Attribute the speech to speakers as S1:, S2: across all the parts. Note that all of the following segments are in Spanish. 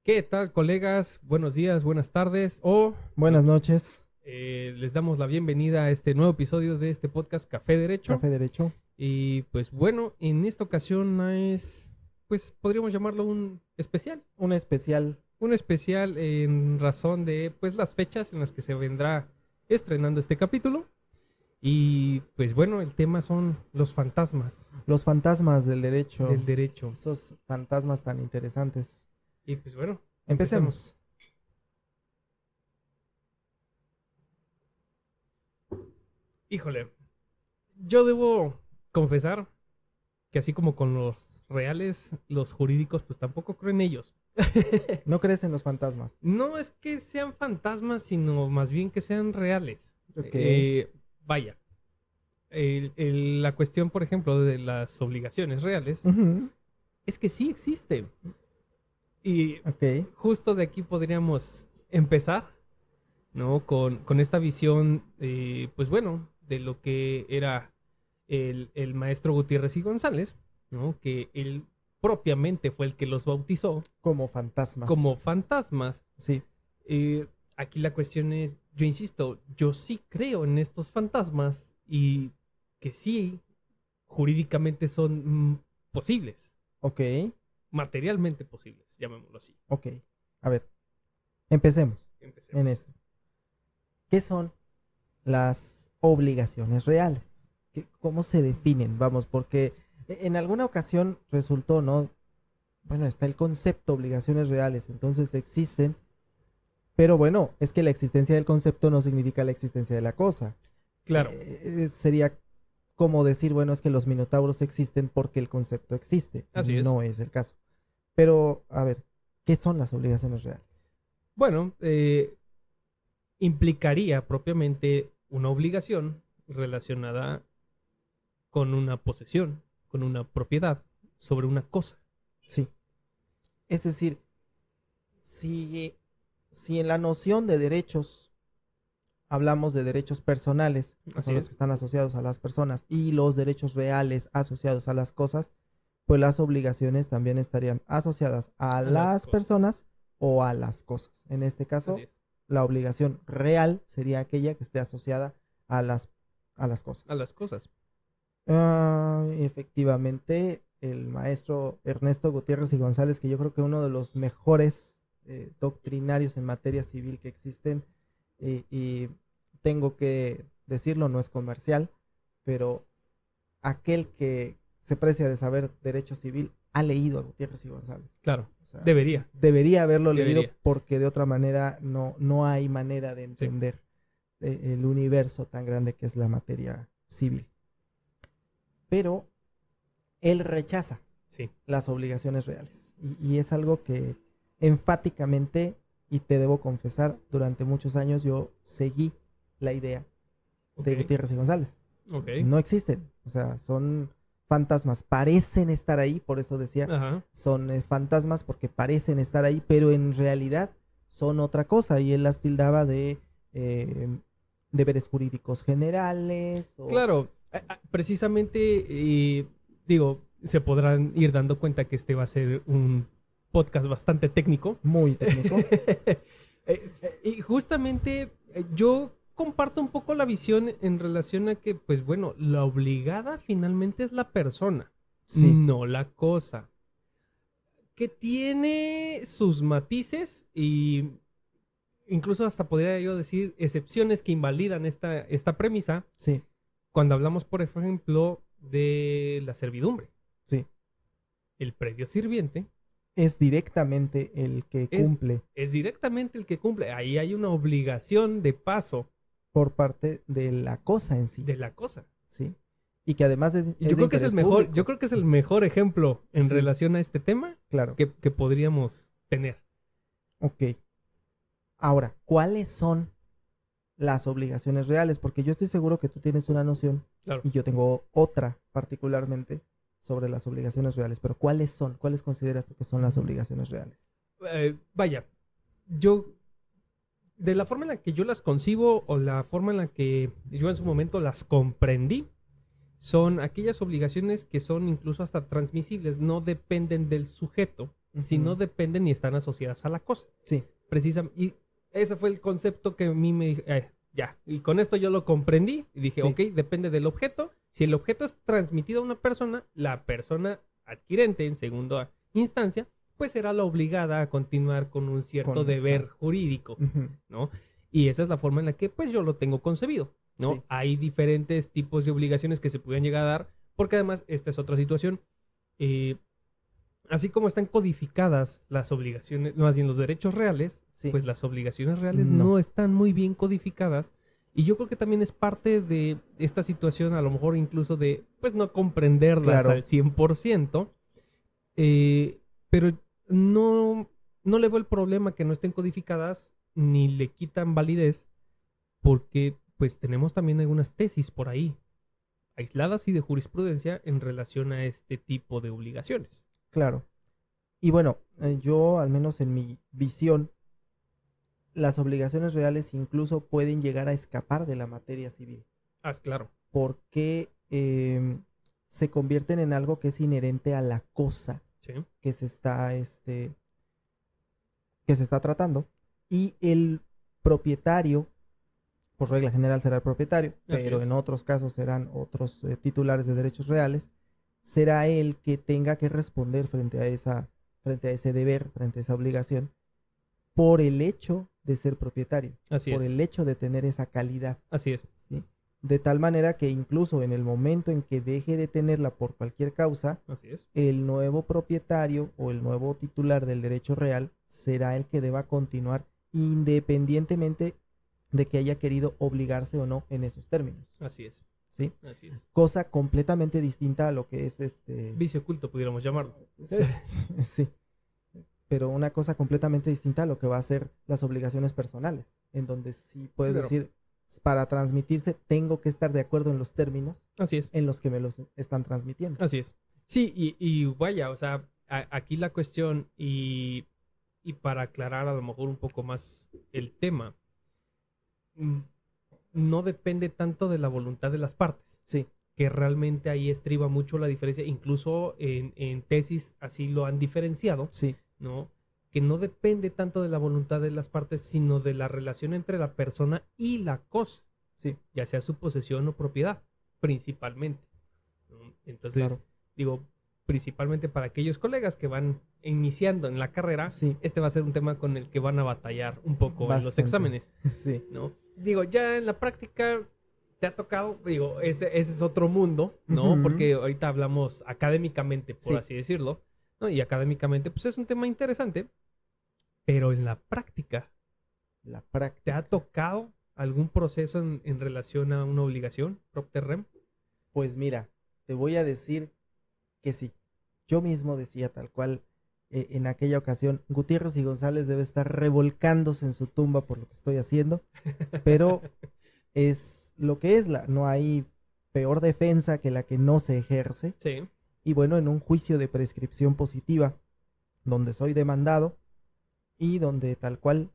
S1: ¿Qué tal, colegas? Buenos días, buenas tardes o
S2: Buenas noches,
S1: les damos la bienvenida a este nuevo episodio de este podcast Café Derecho.
S2: Café Derecho.
S1: Y pues bueno, en esta ocasión pues podríamos llamarlo
S2: Un especial,
S1: un especial en razón de pues las fechas en las que se vendrá estrenando este capítulo. Y pues bueno, el tema son los fantasmas
S2: los fantasmas del derecho,
S1: del derecho.
S2: esos fantasmas tan interesantes.
S1: Y pues bueno,
S2: Empecemos.
S1: Híjole, yo debo confesar que así como con los reales, los jurídicos, pues tampoco creo en ellos.
S2: ¿No crees en los fantasmas?
S1: No es que sean fantasmas, sino más bien que sean reales.
S2: Ok.
S1: Vaya, la cuestión, por ejemplo, de las obligaciones reales,
S2: Ujú.
S1: es que sí existen. Y
S2: Ok.
S1: justo de aquí podríamos empezar, ¿no? Con esta visión, pues bueno, de lo que era el maestro Gutiérrez y González, ¿no? Que él propiamente fue el que los bautizó
S2: Como fantasmas.
S1: como fantasmas.
S2: Sí.
S1: Aquí la cuestión es, yo insisto, yo sí creo en estos fantasmas y que sí, jurídicamente son posibles,
S2: Ok.
S1: materialmente posibles, llamémoslo así.
S2: Ok. A ver, empecemos
S1: Empecemos.
S2: en esto. ¿Qué son las obligaciones reales? ¿Cómo se definen? Vamos, porque en alguna ocasión resultó, ¿no? Bueno, está el concepto obligaciones reales, entonces existen. Pero bueno, es que la existencia del concepto no significa la existencia de la cosa.
S1: Claro,
S2: Sería como decir, bueno, es que los minotauros existen porque el concepto existe.
S1: así es.
S2: No es el caso. Pero, a ver, ¿qué son las obligaciones reales?
S1: Bueno, implicaría propiamente una obligación relacionada con una posesión, con una propiedad sobre una cosa.
S2: Sí. Es decir, si, si en la noción de derechos hablamos de derechos personales, que
S1: Así
S2: son los
S1: es.
S2: que están asociados a las personas, y los derechos reales asociados a las cosas, pues las obligaciones también estarían asociadas a
S1: A las
S2: las
S1: cosas.
S2: personas o a las cosas. En este caso,
S1: Así es.
S2: la obligación real sería aquella que esté asociada a las cosas.
S1: A las cosas.
S2: Efectivamente, el maestro Ernesto Gutiérrez y González, que yo creo que uno de los mejores doctrinarios en materia civil que existen, y tengo que decirlo, no es comercial, pero aquel que se precia de saber derecho civil ha leído a Gutiérrez y González.
S1: Claro.
S2: O sea,
S1: Debería.
S2: debería haberlo leído
S1: Debería.
S2: porque de otra manera no hay manera de
S1: Sí.
S2: entender el universo tan grande que es la materia civil. Pero él rechaza
S1: Sí.
S2: las obligaciones reales. Y es algo que enfáticamente, y te debo confesar, durante muchos años yo seguí la idea de
S1: Ok.
S2: Gutiérrez y González.
S1: Ok.
S2: No existen, o sea, son fantasmas, parecen estar ahí, por eso decía,
S1: Ajá.
S2: son fantasmas porque parecen estar ahí, pero en realidad son otra cosa, y él las tildaba de deberes jurídicos generales, o
S1: Claro. Precisamente, digo, se podrán ir dando cuenta que este va a ser un podcast bastante técnico.
S2: muy técnico.
S1: Y justamente yo comparto un poco la visión en relación a que, pues bueno, la obligada finalmente es la persona,
S2: Sí,
S1: no la cosa, que tiene sus matices y incluso hasta podría yo decir excepciones que invalidan esta premisa
S2: sí,
S1: cuando hablamos, por ejemplo, de la servidumbre.
S2: sí.
S1: El previo sirviente
S2: Es directamente el que
S1: es,
S2: cumple
S1: es directamente el que cumple. Ahí hay una obligación de paso
S2: por parte de la cosa en sí,
S1: de la cosa.
S2: ¿sí? Y que además
S1: Y
S2: es
S1: yo
S2: de
S1: creo que es el
S2: interés
S1: mejor,
S2: público.
S1: yo creo que es el mejor ejemplo en
S2: Sí.
S1: relación a este tema
S2: Claro.
S1: que podríamos tener.
S2: Ok. Ahora, ¿cuáles son las obligaciones reales? Porque yo estoy seguro que tú tienes una noción
S1: Claro.
S2: y yo tengo otra particularmente sobre las obligaciones reales. Pero ¿cuáles son? ¿Cuáles consideras tú que son las obligaciones reales?
S1: Vaya, yo, de la forma en la que yo las concibo o la forma en la que yo en su momento las comprendí, son aquellas obligaciones que son incluso hasta transmisibles, no dependen del sujeto, si no
S2: Ujú.
S1: dependen ni están asociadas a la cosa.
S2: Sí,
S1: Precisamente, y ese fue el concepto que a mí me dije, ya, y con esto yo lo comprendí y dije,
S2: sí,
S1: ok, depende del objeto. Si el objeto es transmitido a una persona, la persona adquirente en segunda instancia, pues será la obligada a continuar con un cierto
S2: con
S1: deber
S2: esa.
S1: jurídico,
S2: Ujú.
S1: ¿no? Y esa es la forma en la que pues yo lo tengo concebido, ¿no?
S2: Sí,
S1: Hay diferentes tipos de obligaciones que se pueden llegar a dar, porque además esta es otra situación. eh, Así como están codificadas las obligaciones, no, más bien los derechos reales,
S2: sí,
S1: pues las obligaciones reales
S2: no,
S1: no están muy bien codificadas. Y yo creo que también es parte de esta situación, a lo mejor incluso de, pues no comprenderlas
S2: claro,
S1: al 100%, eh, pero no, no le veo el problema que no estén codificadas ni le quitan validez, porque pues tenemos también algunas tesis por ahí, aisladas y de jurisprudencia en relación a este tipo de obligaciones.
S2: claro. Y bueno, yo al menos en mi visión, las obligaciones reales incluso pueden llegar a escapar de la materia civil,
S1: Ah, claro.
S2: porque se convierten en algo que es inherente a la cosa
S1: Sí,
S2: que que se está tratando, y el propietario, por regla general será el propietario,
S1: así
S2: pero
S1: es.
S2: en otros casos serán otros titulares de derechos reales, será el que tenga que responder frente a ese deber, frente a esa obligación, por el hecho de ser propietario,
S1: Así
S2: por
S1: es.
S2: el hecho de tener esa calidad,
S1: Así es.
S2: ¿sí? De tal manera que incluso en el momento en que deje de tenerla por cualquier causa,
S1: Así es.
S2: el nuevo propietario o el nuevo titular del derecho real será el que deba continuar independientemente de que haya querido obligarse o no en esos términos,
S1: Así es.
S2: ¿sí?
S1: Así es.
S2: Cosa completamente distinta a lo que es
S1: Vicio oculto, pudiéramos llamarlo.
S2: sí, sí, pero una cosa completamente distinta a lo que va a ser las obligaciones personales, en donde sí puedes
S1: Claro.
S2: decir, para transmitirse tengo que estar de acuerdo en los términos
S1: Así es.
S2: en los que me los están transmitiendo.
S1: Así es. Sí, y vaya, o sea, aquí la cuestión, y para aclarar a lo mejor un poco más el tema, mm, no depende tanto de la voluntad de las partes,
S2: Sí,
S1: que realmente ahí estriba mucho la diferencia, incluso en tesis así lo han diferenciado,
S2: sí,
S1: ¿no? Que no depende tanto de la voluntad de las partes, sino de la relación entre la persona y la cosa,
S2: sí,
S1: ya sea su posesión o propiedad, principalmente, ¿no? Entonces,
S2: claro,
S1: digo, principalmente para aquellos colegas que van iniciando en la carrera,
S2: sí,
S1: este va a ser un tema con el que van a batallar un poco en los
S2: bastante,
S1: exámenes,
S2: sí,
S1: ¿no? Digo, ya en la práctica te ha tocado, digo, ese es otro mundo, ¿no?
S2: ujú,
S1: Porque ahorita hablamos académicamente, por
S2: sí,
S1: así decirlo, ¿no? Y académicamente, pues es un tema interesante, pero en la práctica,
S2: la
S1: ¿te ha
S2: práctica.
S1: tocado algún proceso en relación a una obligación, Propter Rem?
S2: Pues mira, te voy a decir que sí. Yo mismo decía tal cual en aquella ocasión, Gutiérrez y González debe estar revolcándose en su tumba por lo que estoy haciendo, pero es lo que es, no hay peor defensa que la que no se ejerce.
S1: Sí,
S2: Y bueno, en un juicio de prescripción positiva, donde soy demandado y donde tal cual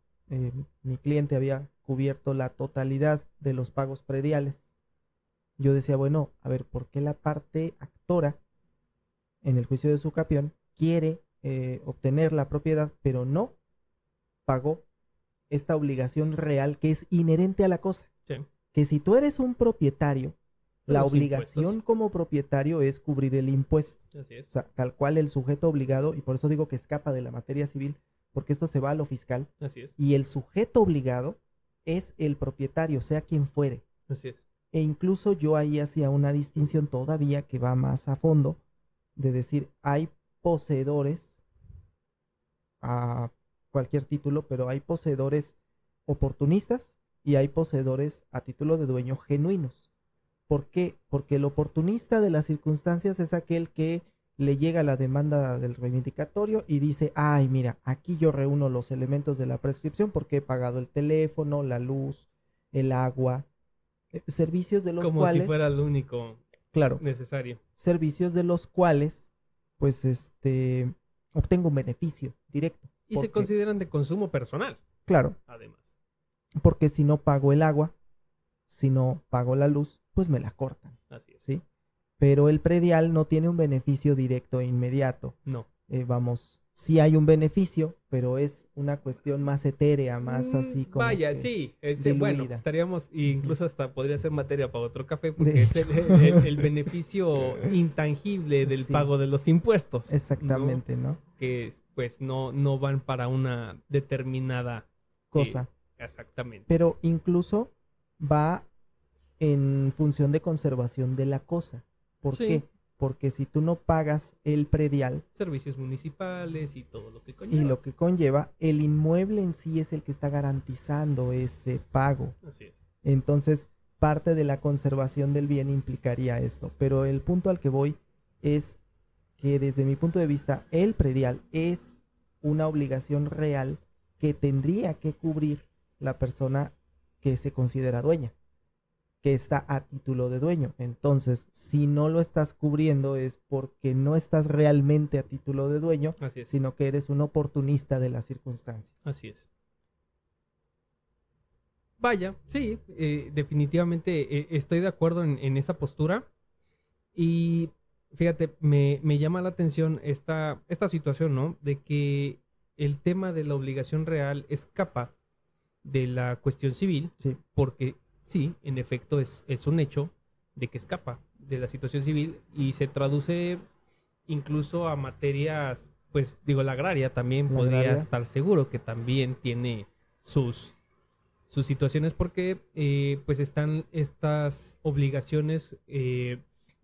S2: mi cliente había cubierto la totalidad de los pagos prediales, yo decía, bueno, a ver, ¿por qué la parte actora en el juicio de su capión quiere obtener la propiedad, pero no pagó esta obligación real que es inherente a la cosa?
S1: sí.
S2: Que si tú eres un propietario,
S1: Pues
S2: la
S1: los impuestos,
S2: obligación como propietario es cubrir el impuesto.
S1: así es,
S2: O sea, tal cual el sujeto obligado, y por eso digo que escapa de la materia civil, porque esto se va a lo fiscal,
S1: así es,
S2: y el sujeto obligado es el propietario, sea quien fuere.
S1: así es.
S2: E incluso yo ahí hacía una distinción todavía que va más a fondo, de decir, hay poseedores a cualquier título, pero hay poseedores oportunistas y hay poseedores a título de dueño genuinos. ¿Por qué? Porque el oportunista de las circunstancias es aquel que le llega la demanda del reivindicatorio y dice, ay, mira, aquí yo reúno los elementos de la prescripción porque he pagado el teléfono, la luz, el agua, servicios de los
S1: Como si
S2: cuales,
S1: fuera lo único
S2: claro,
S1: necesario.
S2: servicios de los cuales, pues, obtengo un beneficio directo.
S1: Y se
S2: Porque,
S1: consideran de consumo personal,
S2: claro,
S1: además.
S2: porque si no pago el agua, si no pago la luz, pues me la cortan,
S1: Así es.
S2: ¿sí? Pero el predial no tiene un beneficio directo e inmediato.
S1: No,
S2: Vamos, sí hay un beneficio, pero es una cuestión más etérea, más así como
S1: Vaya,
S2: que
S1: sí, bueno,
S2: diluida.
S1: estaríamos, e incluso hasta podría ser materia para otro café,
S2: De
S1: porque es
S2: hecho.
S1: el beneficio intangible del
S2: Sí,
S1: pago de los impuestos, ¿no?
S2: exactamente, ¿no?
S1: Que pues no van para una determinada
S2: Cosa.
S1: exactamente.
S2: Pero incluso va en función de conservación de la cosa. ¿Por
S1: Sí,
S2: qué? Porque si tú no pagas el predial
S1: servicios municipales y todo lo que
S2: y
S1: conlleva.
S2: lo que conlleva, el inmueble en sí es el que está garantizando ese pago.
S1: Así es.
S2: Entonces, parte de la conservación del bien implicaría esto. Pero el punto al que voy es que desde mi punto de vista, el predial es una obligación real que tendría que cubrir la persona que se considera dueña, que está a título de dueño. Entonces, si no lo estás cubriendo es porque no estás realmente a título de dueño,
S1: Así es.
S2: sino que eres un oportunista de las circunstancias.
S1: Así es. Vaya, sí, definitivamente estoy de acuerdo en esa postura. Y fíjate, me llama la atención esta situación, ¿no? De que el tema de la obligación real escapa de la cuestión civil,
S2: Sí,
S1: porque sí, en efecto es un hecho de que escapa de la situación civil y se traduce incluso a materias, pues digo, la agraria también
S2: la
S1: podría
S2: agraria.
S1: estar seguro que también tiene sus situaciones porque pues están estas obligaciones,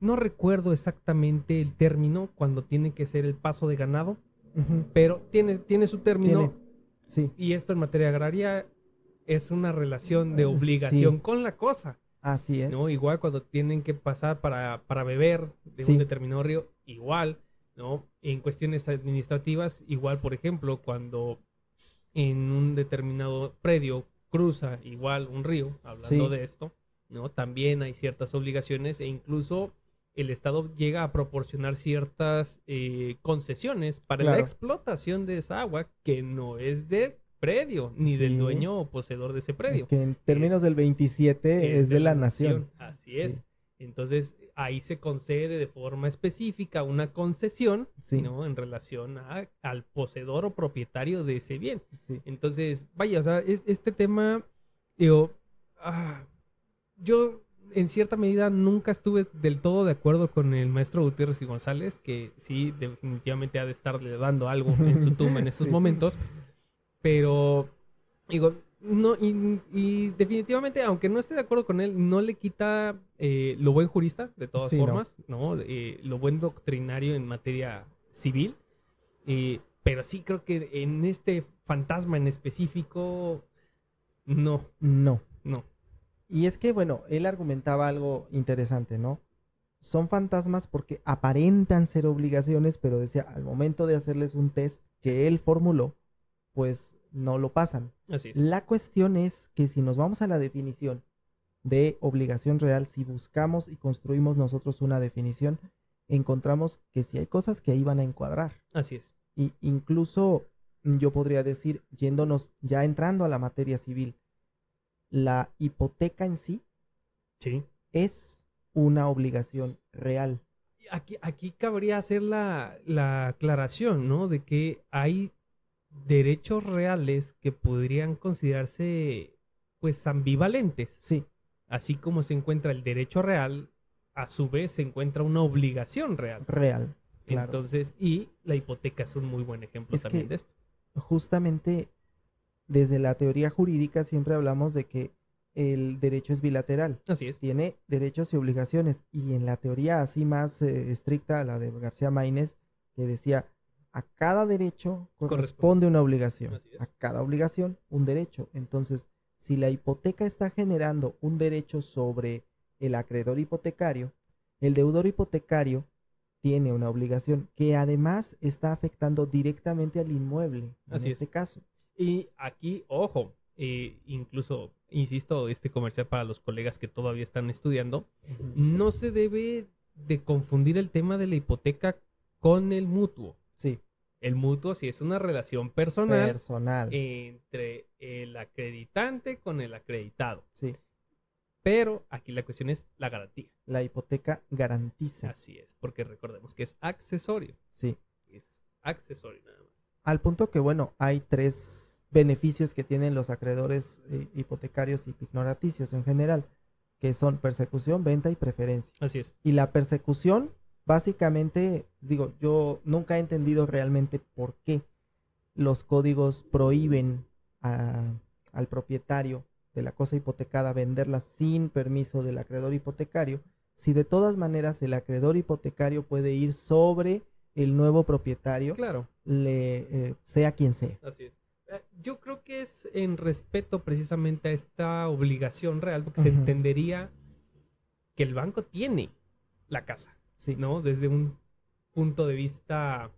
S1: no recuerdo exactamente el término cuando tiene que ser el paso de ganado,
S2: Ujú.
S1: pero tiene su
S2: Tiene,
S1: término
S2: sí,
S1: y esto en materia agraria es una relación de
S2: sí,
S1: obligación con la cosa,
S2: así es.
S1: ¿no? Igual cuando tienen que pasar para beber de un
S2: Sí,
S1: determinado río, igual, ¿no? En cuestiones administrativas, igual, por ejemplo, cuando en un determinado predio cruza igual un río, hablando
S2: sí,
S1: de esto, ¿no? También hay ciertas obligaciones e incluso el Estado llega a proporcionar ciertas concesiones para la
S2: claro.
S1: explotación de esa agua que no es del predio ni del
S2: Sí,
S1: dueño o poseedor de ese predio.
S2: que en
S1: Es,
S2: términos del 27
S1: es
S2: es
S1: de
S2: de
S1: la
S2: la nación.
S1: nación, así
S2: Sí,
S1: es. Entonces, ahí se concede de forma específica una concesión,
S2: sí,
S1: ¿no? En relación al poseedor o propietario de ese bien.
S2: sí.
S1: Entonces, vaya, o sea, este tema, digo, yo en cierta medida nunca estuve del todo de acuerdo con el maestro Gutiérrez y González, que sí, definitivamente ha de estarle dando algo en su tumba en estos
S2: Sí,
S1: momentos, pero digo, no, y definitivamente, aunque no esté de acuerdo con él, no le quita lo buen jurista, de todas
S2: sí, no.
S1: formas, ¿no? Lo buen doctrinario en materia civil, pero sí creo que en este fantasma en específico, no,
S2: No.
S1: no,
S2: Y es que, bueno, él argumentaba algo interesante, ¿no? Son fantasmas porque aparentan ser obligaciones, pero decía, al momento de hacerles un test que él formuló, pues no lo pasan.
S1: así es,
S2: La cuestión es que si nos vamos a la definición de obligación real, si buscamos y construimos nosotros una definición, encontramos que si hay cosas que ahí van a encuadrar.
S1: así es,
S2: Y incluso yo podría decir, yéndonos ya entrando a la materia civil, la hipoteca en sí
S1: sí.
S2: es una obligación real.
S1: Aquí cabría hacer la aclaración, ¿no? De que hay derechos reales que podrían considerarse, pues, ambivalentes.
S2: Sí,
S1: Así como se encuentra el derecho real, a su vez se encuentra una obligación real.
S2: real, claro.
S1: Entonces, y la hipoteca es un muy buen ejemplo
S2: Es
S1: también
S2: que
S1: de esto.
S2: justamente desde la teoría jurídica siempre hablamos de que el derecho es bilateral,
S1: Así es,
S2: tiene derechos y obligaciones, y en la teoría así más estricta, la de García Maínez, que decía, a cada derecho
S1: corresponde.
S2: corresponde una obligación,
S1: Así
S2: a
S1: es,
S2: cada obligación un derecho. Entonces, si la hipoteca está generando un derecho sobre el acreedor hipotecario, el deudor hipotecario tiene una obligación que además está afectando directamente al inmueble, en
S1: así es.
S2: este caso.
S1: Y aquí, ojo, incluso, insisto, este comercial para los colegas que todavía están estudiando,
S2: Ujú.
S1: no se debe de confundir el tema de la hipoteca con el mutuo.
S2: Sí,
S1: El mutuo sí es una relación personal
S2: personal,
S1: entre el acreditante con el acreditado.
S2: sí.
S1: Pero aquí la cuestión es la garantía.
S2: La hipoteca garantiza,
S1: Así es, porque recordemos que es accesorio.
S2: sí.
S1: Es accesorio nada más.
S2: Al punto que, bueno, hay 3 beneficios que tienen los acreedores hipotecarios y pignoraticios en general, que son persecución, venta y preferencia.
S1: Así es.
S2: Y la persecución, básicamente, digo, yo nunca he entendido realmente por qué los códigos prohíben al propietario de la cosa hipotecada venderla sin permiso del acreedor hipotecario, si de todas maneras el acreedor hipotecario puede ir sobre el nuevo propietario,
S1: Claro.
S2: Sea quien sea.
S1: Así es. Yo creo que es en respeto precisamente a esta obligación real, porque se
S2: Ujú.
S1: entendería que el banco tiene la casa,
S2: Sí,
S1: ¿no? Desde un punto de vista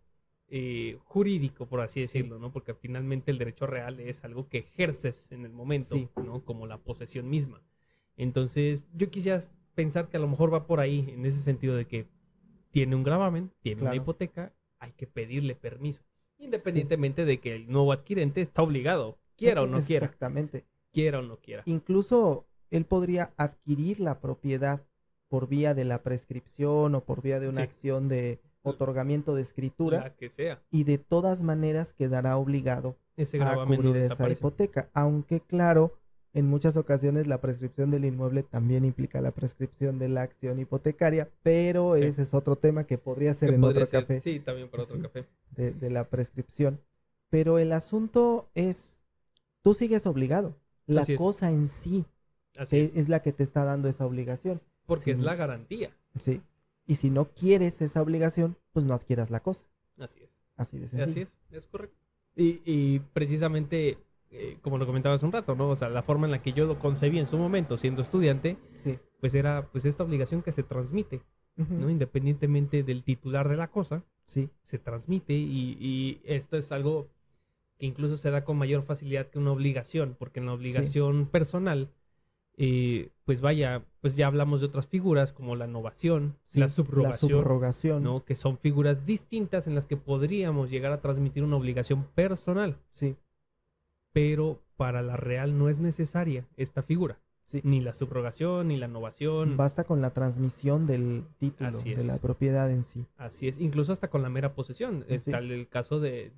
S1: jurídico, por así
S2: Sí.
S1: decirlo, ¿no? Porque finalmente el derecho real es algo que ejerces en el momento,
S2: Sí.
S1: ¿no? Como la posesión misma. Entonces, yo quisiera pensar que a lo mejor va por ahí, en ese sentido de que tiene un gravamen, tiene una
S2: Claro.
S1: hipoteca, hay que pedirle permiso. Independientemente de que el nuevo adquirente está obligado, quiera o no quiera,
S2: Exactamente.
S1: quiera o no quiera.
S2: Incluso él podría adquirir la propiedad por vía de la prescripción o por vía de una
S1: Sí.
S2: acción de otorgamiento de escritura,
S1: La que sea.
S2: y de todas maneras quedará obligado
S1: Ese
S2: a
S1: gravamen no
S2: cubrir esa
S1: desaparece.
S2: hipoteca. Aunque claro, en muchas ocasiones la prescripción del inmueble también implica la prescripción de la acción hipotecaria, pero
S1: Sí.
S2: ese es otro tema que podría ser
S1: Que
S2: en
S1: podría
S2: otro
S1: ser,
S2: café.
S1: sí, también para otro
S2: Sí.
S1: café.
S2: De la prescripción. Pero el asunto es, tú sigues obligado. La
S1: Así es.
S2: cosa en sí
S1: Así es.
S2: es la que te está dando esa obligación.
S1: Porque
S2: Si-
S1: es la garantía.
S2: Sí. Y si no quieres esa obligación, pues no adquieras la cosa.
S1: Así es.
S2: Así de sencillo.
S1: Así es correcto. Y precisamente, como lo comentaba hace un rato, ¿no? O sea, la forma en la que yo lo concebí en su momento, siendo estudiante,
S2: Sí.
S1: pues era pues esta obligación que se transmite,
S2: Ujú.
S1: ¿no? Independientemente del titular de la cosa,
S2: Sí.
S1: se transmite y esto es algo que incluso se da con mayor facilidad que una obligación, porque en la obligación personal, pues vaya, pues ya hablamos de otras figuras como la novación,
S2: Sí,
S1: la
S2: la
S1: subrogación,
S2: subrogación.
S1: ¿no? Que son figuras distintas en las que podríamos llegar a transmitir una obligación personal,
S2: Sí,
S1: pero para la real no es necesaria esta figura,
S2: sí.
S1: ni la subrogación, ni la novación.
S2: Basta con la transmisión del título,
S1: Así
S2: de la
S1: es.
S2: propiedad en sí.
S1: Así es, incluso hasta con la mera posesión.
S2: Sí.
S1: Está el caso de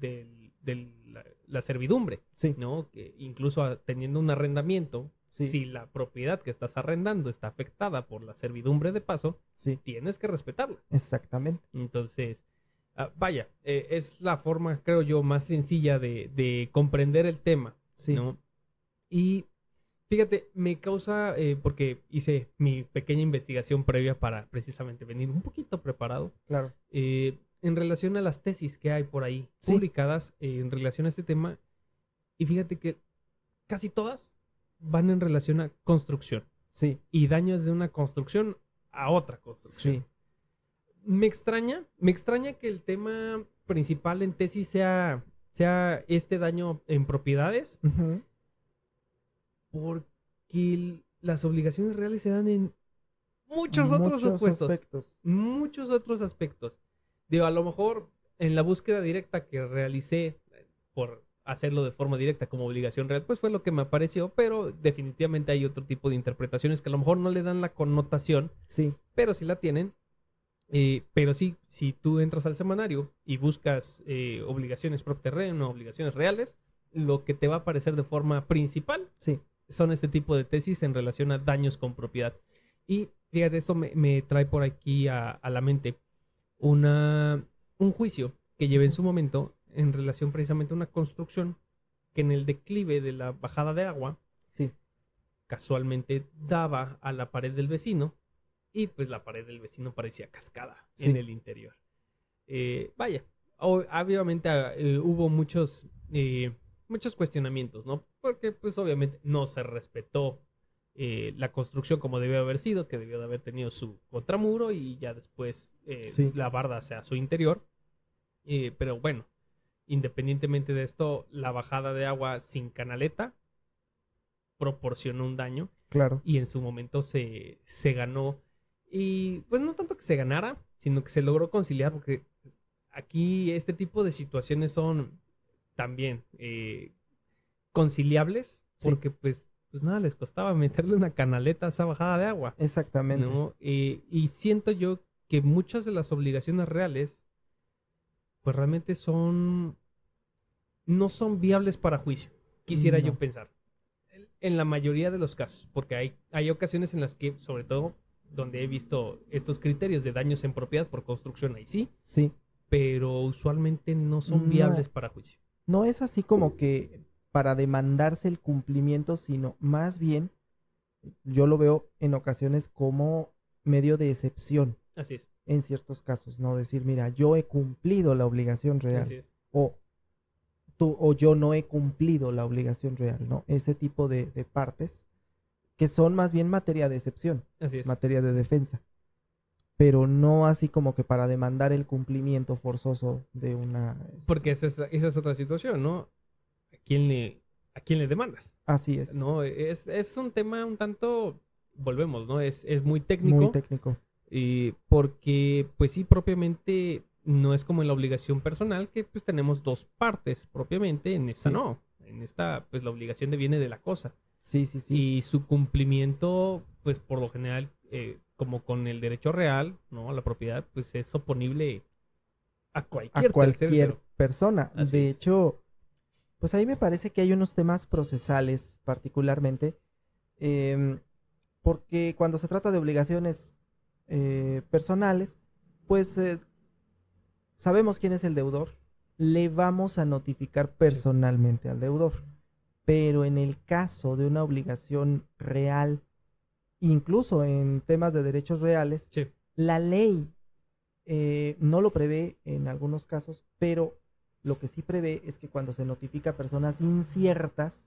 S1: la servidumbre,
S2: Sí,
S1: ¿no? Que incluso teniendo un arrendamiento,
S2: Sí.
S1: si la propiedad que estás arrendando está afectada por la servidumbre de paso,
S2: sí,
S1: tienes que respetarla.
S2: exactamente.
S1: Entonces, vaya, es la forma, creo yo, más sencilla de comprender el tema,
S2: Sí.
S1: ¿no? Y fíjate, me causa, porque hice mi pequeña investigación previa para precisamente venir un poquito preparado,
S2: Claro.
S1: en relación a las tesis que hay por ahí
S2: Sí.
S1: publicadas en relación a este tema, y fíjate que casi todas van en relación a construcción
S2: Sí,
S1: y daños de una construcción a otra construcción.
S2: sí,
S1: Me extraña que el tema principal en tesis sea este daño en propiedades,
S2: ujú,
S1: porque las obligaciones reales se dan en muchos otros supuestos,
S2: aspectos.
S1: muchos otros aspectos. Digo, a lo mejor en la búsqueda directa que realicé por hacerlo de forma directa como obligación real, pues fue lo que me apareció, pero definitivamente hay otro tipo de interpretaciones que a lo mejor no le dan la connotación,
S2: Sí,
S1: pero sí la tienen. Pero sí, si tú entras al semanario y buscas obligaciones prop terreno, obligaciones reales, lo que te va a aparecer de forma principal
S2: sí,
S1: son este tipo de tesis en relación a daños con propiedad. Y fíjate, esto me trae por aquí a la mente un juicio que llevé en su momento en relación precisamente a una construcción que en el declive de la bajada de agua
S2: sí,
S1: casualmente daba a la pared del vecino y pues la pared del vecino parecía cascada
S2: Sí.
S1: en el interior. Vaya, obviamente hubo muchos cuestionamientos, ¿no? Porque pues obviamente no se respetó la construcción como debió haber sido, que debió de haber tenido su contramuro y ya después
S2: Sí.
S1: la barda hacia su interior. Pero bueno, independientemente de esto, la bajada de agua sin canaleta proporcionó un daño
S2: claro.
S1: y en su momento se ganó. Y pues no tanto que se ganara, sino que se logró conciliar, porque aquí este tipo de situaciones son también conciliables,
S2: Sí.
S1: porque pues nada les costaba meterle una canaleta a esa bajada de agua,
S2: Exactamente.
S1: ¿no? Y siento yo que muchas de las obligaciones reales, pues realmente son no son viables para juicio, quisiera yo
S2: No.
S1: pensar. En la mayoría de los casos, porque hay ocasiones en las que, sobre todo, donde he visto estos criterios de daños en propiedad por construcción, ahí sí,
S2: Sí.
S1: pero usualmente no son
S2: No.
S1: viables para juicio.
S2: No es así como que para demandarse el cumplimiento, sino más bien yo lo veo en ocasiones como medio de excepción
S1: Así es,
S2: en ciertos casos, ¿no? Decir, mira, yo he cumplido la obligación
S1: así
S2: real
S1: es,
S2: o tú o yo no he cumplido la obligación real, ¿no? Ese tipo de partes que son más bien materia de excepción,
S1: así es.
S2: materia de defensa, pero no así como que para demandar el cumplimiento forzoso de una...
S1: Porque esa es otra situación, ¿no? ¿A a quién le demandas?
S2: Así es,
S1: No, es un tema un tanto, volvemos, ¿no? Es muy
S2: muy
S1: técnico.
S2: técnico.
S1: Y porque, pues sí, propiamente no es como en la obligación personal, que pues tenemos dos partes propiamente, en esta
S2: Sí.
S1: no. En esta, pues la obligación viene de la cosa.
S2: Sí, sí, sí.
S1: Y su cumplimiento, pues por lo general, como con el derecho real, ¿no? A la propiedad, pues es oponible a
S2: A
S1: cualquier
S2: cualquier
S1: tercero.
S2: persona.
S1: Así
S2: De
S1: es.
S2: hecho, pues ahí me parece que hay unos temas procesales particularmente, em, porque cuando se trata de obligaciones personales, pues sabemos quién es el deudor, le vamos a notificar personalmente al deudor. Pero en el caso de una obligación real, incluso en temas de derechos reales,
S1: Sí,
S2: la ley no lo prevé en algunos casos, pero lo que sí prevé es que cuando se notifica a personas inciertas,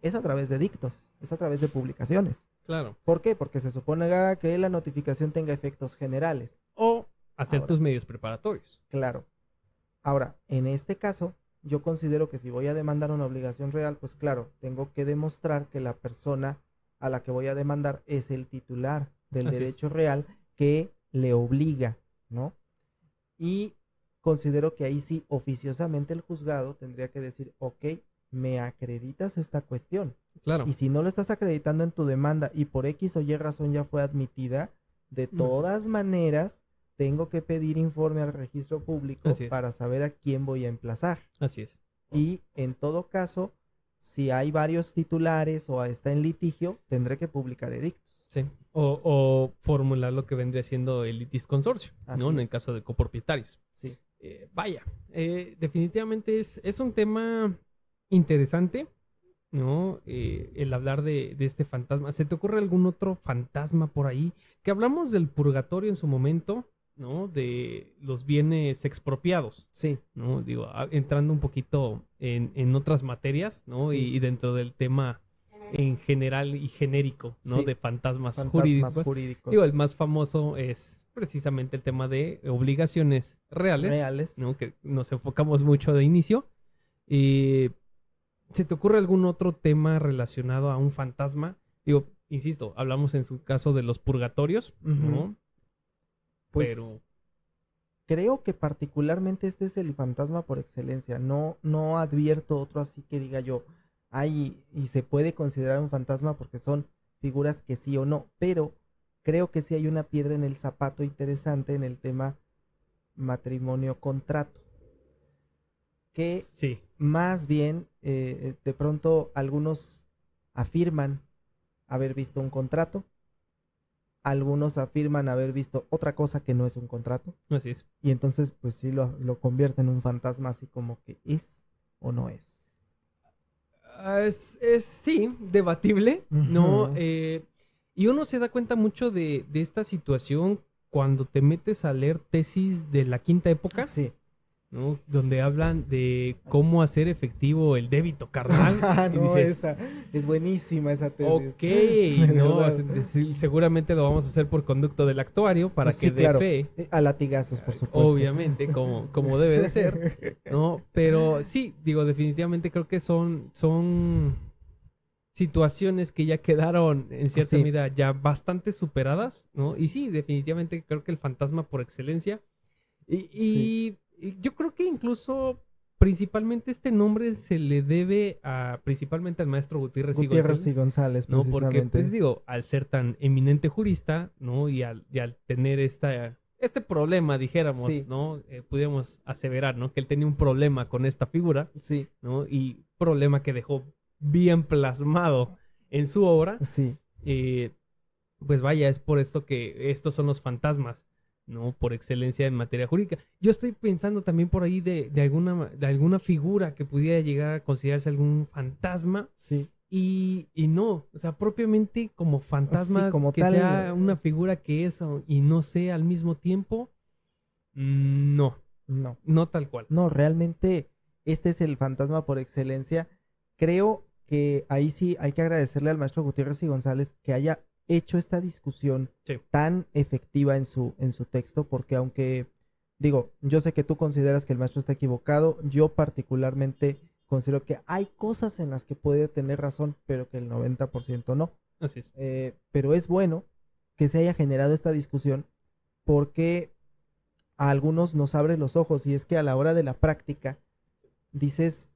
S2: es a través de dictos, es a través de publicaciones.
S1: claro.
S2: ¿Por qué? Porque se supone que la notificación tenga efectos generales.
S1: O hacer
S2: Ahora.
S1: tus medios preparatorios.
S2: Claro. Ahora, en este caso, yo considero que si voy a demandar una obligación real, pues claro, tengo que demostrar que la persona a la que voy a demandar es el titular del
S1: Así es.
S2: derecho real que le obliga, ¿no? Y considero que ahí sí, oficiosamente el juzgado tendría que decir, ok, me acreditas esta cuestión.
S1: Claro.
S2: Y si no lo estás acreditando en tu demanda y por X o Y razón ya fue admitida, de todas maneras tengo que pedir informe al registro público
S1: Así es.
S2: para saber a quién voy a emplazar.
S1: Así es.
S2: Y en todo caso, si hay varios titulares o está en litigio, tendré que publicar edictos.
S1: Sí. O formular lo que vendría siendo el litis consorcio,
S2: Así
S1: ¿no? En el
S2: es.
S1: caso de copropietarios.
S2: Sí.
S1: Vaya, definitivamente es un tema interesante, ¿no? El hablar de este fantasma. ¿Se te ocurre algún otro fantasma por ahí? Que hablamos del purgatorio en su momento, ¿no? De los bienes expropiados,
S2: Sí.
S1: ¿no? Digo, entrando un poquito en otras materias, ¿no?
S2: Sí.
S1: Y dentro del tema en general y genérico, ¿no?
S2: Sí.
S1: De fantasmas
S2: Fantasmas
S1: jurídicos.
S2: jurídicos.
S1: Digo, el más famoso es precisamente el tema de obligaciones reales,
S2: reales.
S1: ¿no? Que nos enfocamos mucho de inicio. ¿Se te ocurre algún otro tema relacionado a un fantasma? Digo, insisto, hablamos en su caso de los purgatorios, ¿no?
S2: Ujú. Pues
S1: Pero
S2: creo que particularmente este es el fantasma por excelencia. No, no advierto otro así que diga yo, hay y se puede considerar un fantasma porque son figuras que sí o no, pero creo que sí hay una piedra en el zapato interesante en el tema matrimonio-contrato, que
S1: sí,
S2: más bien de pronto algunos afirman haber visto un contrato, algunos afirman haber visto otra cosa que no es un contrato,
S1: así es.
S2: y entonces pues sí lo convierte en un fantasma así como que es o no es.
S1: Sí, debatible, ¿no?
S2: Ujú.
S1: Y uno se da cuenta mucho de esta situación cuando te metes a leer tesis de la quinta época,
S2: Sí.
S1: ¿no? Donde hablan de cómo hacer efectivo el débito carnal. Y
S2: No,
S1: dices,
S2: esa es buenísima esa tesis.
S1: ok,
S2: De
S1: ¿no?
S2: verdad.
S1: Seguramente lo vamos a hacer por conducto del actuario para
S2: Sí,
S1: que dé
S2: claro.
S1: fe.
S2: A latigazos, por supuesto.
S1: Obviamente, como debe de ser, ¿no? Pero sí, digo, definitivamente creo que son situaciones que ya quedaron en cierta
S2: Sí.
S1: medida ya bastante superadas, ¿no? Y sí, definitivamente creo que el fantasma por excelencia. Y yo creo que incluso principalmente este nombre se le debe principalmente al maestro Gutiérrez y
S2: Gutiérrez y
S1: González,
S2: González,
S1: ¿no? Porque,
S2: precisamente.
S1: pues digo, al ser tan eminente jurista, ¿no? Y al tener este problema, dijéramos,
S2: Sí.
S1: ¿no? Pudiéramos aseverar, ¿no? Que él tenía un problema con esta figura,
S2: Sí,
S1: ¿no? Y problema que dejó bien plasmado en su obra.
S2: sí,
S1: Pues vaya, es por esto que estos son los fantasmas, ¿no? Por excelencia en materia jurídica. Yo estoy pensando también por ahí de alguna figura que pudiera llegar a considerarse algún fantasma
S2: sí.
S1: y no, o sea, propiamente como
S2: Sí,
S1: fantasma
S2: como
S1: que
S2: tal,
S1: sea una figura que es y no sea al mismo tiempo, no,
S2: no.
S1: no tal cual.
S2: No, realmente este es el fantasma por excelencia. Creo que ahí sí hay que agradecerle al maestro Gutiérrez y González que haya hecho esta discusión
S1: Sí,
S2: tan efectiva en su texto, porque aunque, digo, yo sé que tú consideras que el maestro está equivocado, yo particularmente considero que hay cosas en las que puede tener razón, pero que el 90% no.
S1: así es.
S2: Pero es bueno que se haya generado esta discusión porque a algunos nos abre los ojos y es que a la hora de la práctica dices,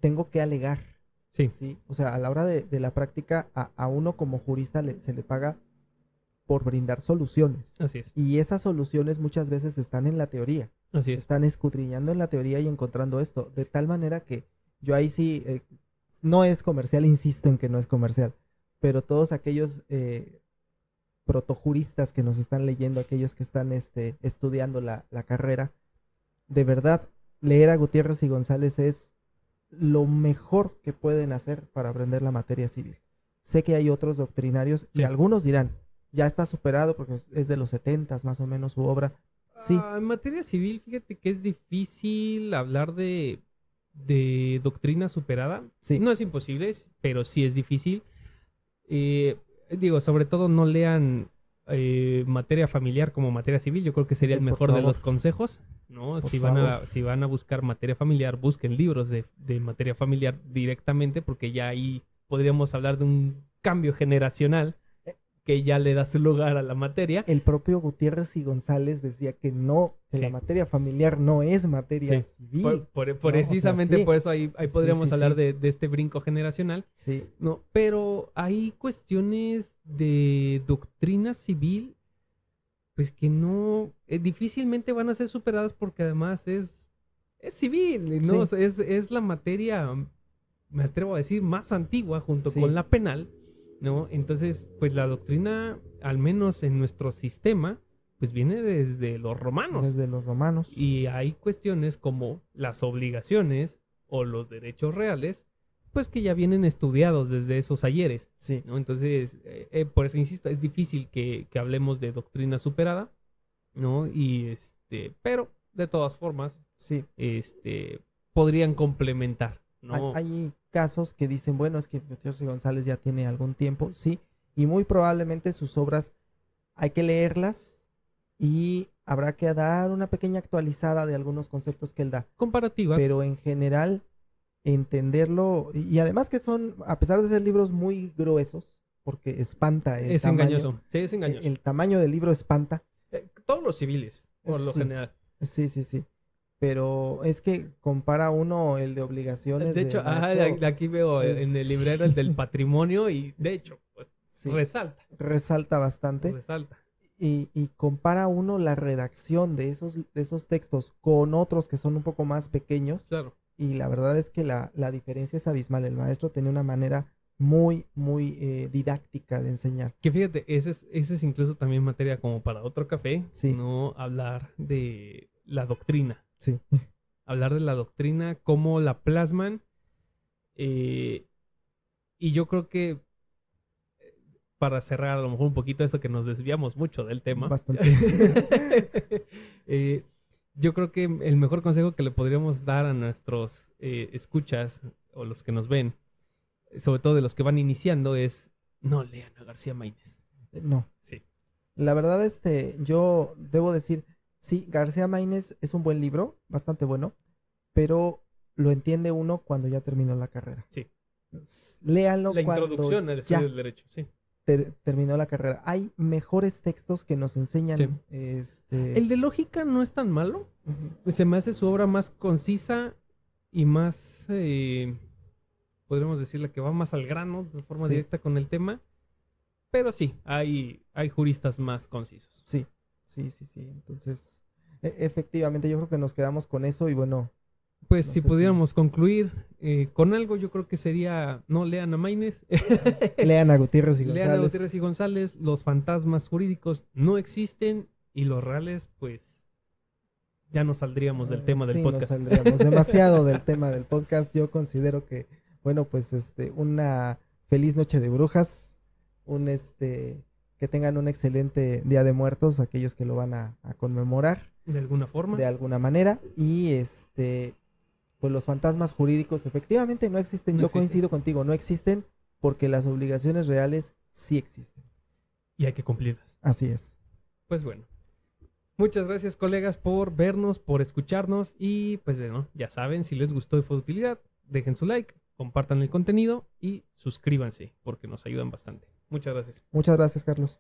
S2: tengo que alegar,
S1: Sí,
S2: ¿sí? O sea, a la hora de la práctica a uno como jurista se le paga por brindar soluciones
S1: así es,
S2: y esas soluciones muchas veces están en la teoría,
S1: así es.
S2: están escudriñando en la teoría y encontrando esto, de tal manera que yo ahí sí, no es comercial, insisto en que no es comercial, pero todos aquellos protojuristas que nos están leyendo, aquellos que están estudiando la carrera, de verdad, leer a Gutiérrez y González es lo mejor que pueden hacer para aprender la materia civil. Sé que hay otros doctrinarios y
S1: Sí.
S2: algunos dirán, ya está superado porque es de los 70 más o menos su obra. Sí,
S1: En materia civil, fíjate que es difícil hablar de doctrina superada.
S2: sí,
S1: No es imposible, pero sí es difícil. Digo, sobre todo no lean materia familiar como materia civil. Yo creo que sería el
S2: por
S1: mejor de
S2: favor,
S1: los consejos, ¿no?
S2: por
S1: Si van
S2: favor.
S1: si van a buscar materia familiar, busquen libros de materia familiar directamente, porque ya ahí podríamos hablar de un cambio generacional
S2: Eh,
S1: que ya le da su lugar a la materia.
S2: El propio Gutiérrez y González decía que no, que la
S1: Sí.
S2: materia familiar no es materia
S1: Sí,
S2: civil, ¿no? O sea,
S1: precisamente
S2: sí,
S1: por eso ahí
S2: sí, sí,
S1: podríamos hablar
S2: sí,
S1: de este brinco generacional,
S2: sí,
S1: ¿no? Pero hay cuestiones de doctrina civil, pues que no, difícilmente van a ser superadas porque además es civil, ¿no? O
S2: sí,
S1: sea, es la materia, me atrevo a decir, más antigua junto con
S2: sí,
S1: la penal, ¿no? Entonces, pues la doctrina, al menos en nuestro sistema, pues viene desde los romanos.
S2: desde los romanos,
S1: Y hay cuestiones como las obligaciones o los derechos reales, pues que ya vienen estudiados desde esos ayeres,
S2: sí,
S1: ¿no? Entonces, por eso insisto, es difícil que hablemos de doctrina superada, ¿no? Pero de todas formas,
S2: sí.
S1: podrían complementar, ¿no?
S2: Hay casos que dicen, bueno, es que Gutiérrez y González ya tiene algún tiempo, sí, y muy probablemente sus obras hay que leerlas y habrá que dar una pequeña actualizada de algunos conceptos que él da,
S1: Comparativas,
S2: pero en general entenderlo y además que son, a pesar de ser libros muy gruesos, porque espanta
S1: es engañoso, sí, es engañoso.
S2: el tamaño del libro espanta,
S1: Todos los civiles, por lo
S2: sí,
S1: general.
S2: sí, sí, sí, pero es que compara uno el de obligaciones
S1: De hecho,
S2: del maestro,
S1: aquí veo en el
S2: es,
S1: librero el del patrimonio y de hecho, pues
S2: sí,
S1: resalta,
S2: resalta bastante
S1: resalta.
S2: y compara uno la redacción de esos textos con otros que son un poco más pequeños
S1: Claro.
S2: y la verdad es que la diferencia es abismal. El maestro tenía una manera muy, muy didáctica de enseñar.
S1: Que fíjate, ese es incluso también materia como para otro café,
S2: Sí,
S1: no hablar de la doctrina.
S2: sí,
S1: Hablar de la doctrina, cómo la plasman. eh, y yo creo que para cerrar a lo mejor un poquito esto que nos desviamos mucho del tema,
S2: bastante.
S1: eh, yo creo que el mejor consejo que le podríamos dar a nuestros escuchas o los que nos ven, sobre todo de los que van iniciando, es no lean a García Maínez.
S2: No,
S1: Sí,
S2: la verdad, yo debo decir, sí, García Maínez es un buen libro, bastante bueno, pero lo entiende uno cuando ya terminó la carrera.
S1: sí.
S2: Léanlo
S1: La
S2: cuando
S1: introducción al estudio
S2: ya
S1: del derecho, sí.
S2: terminó la carrera. Hay mejores textos que nos
S1: Sí.
S2: enseñan,
S1: El de lógica no es tan malo.
S2: ujú,
S1: Se me hace su obra más concisa y más, podríamos decirle que va más al grano de forma
S2: sí,
S1: directa con el tema. Pero sí, hay juristas más concisos.
S2: sí. Sí, sí, sí. Entonces, efectivamente, yo creo que nos quedamos con eso y bueno,
S1: Pues
S2: no
S1: si
S2: sé si
S1: pudiéramos concluir con algo, yo creo que sería, no lean a Maines,
S2: lean a Gutiérrez y
S1: lean a
S2: González.
S1: Gutiérrez y González, los fantasmas jurídicos no existen y los reales, pues ya no saldríamos del tema del
S2: Sí, nos
S1: podcast.
S2: saldríamos demasiado del tema del podcast. Yo considero que, bueno, pues una feliz noche de brujas, que tengan un excelente Día de Muertos, aquellos que lo van a conmemorar
S1: De alguna forma.
S2: de alguna manera. Y pues los fantasmas jurídicos efectivamente no existen.
S1: No
S2: Yo
S1: existen.
S2: coincido contigo, no existen porque las obligaciones reales sí existen.
S1: Y hay que cumplirlas.
S2: Así es.
S1: Pues bueno. Muchas gracias, colegas, por vernos, por escucharnos y pues bueno, ya saben, si les gustó y fue de utilidad, dejen su like, compartan el contenido y suscríbanse porque nos ayudan bastante. Muchas gracias.
S2: Muchas gracias, Carlos.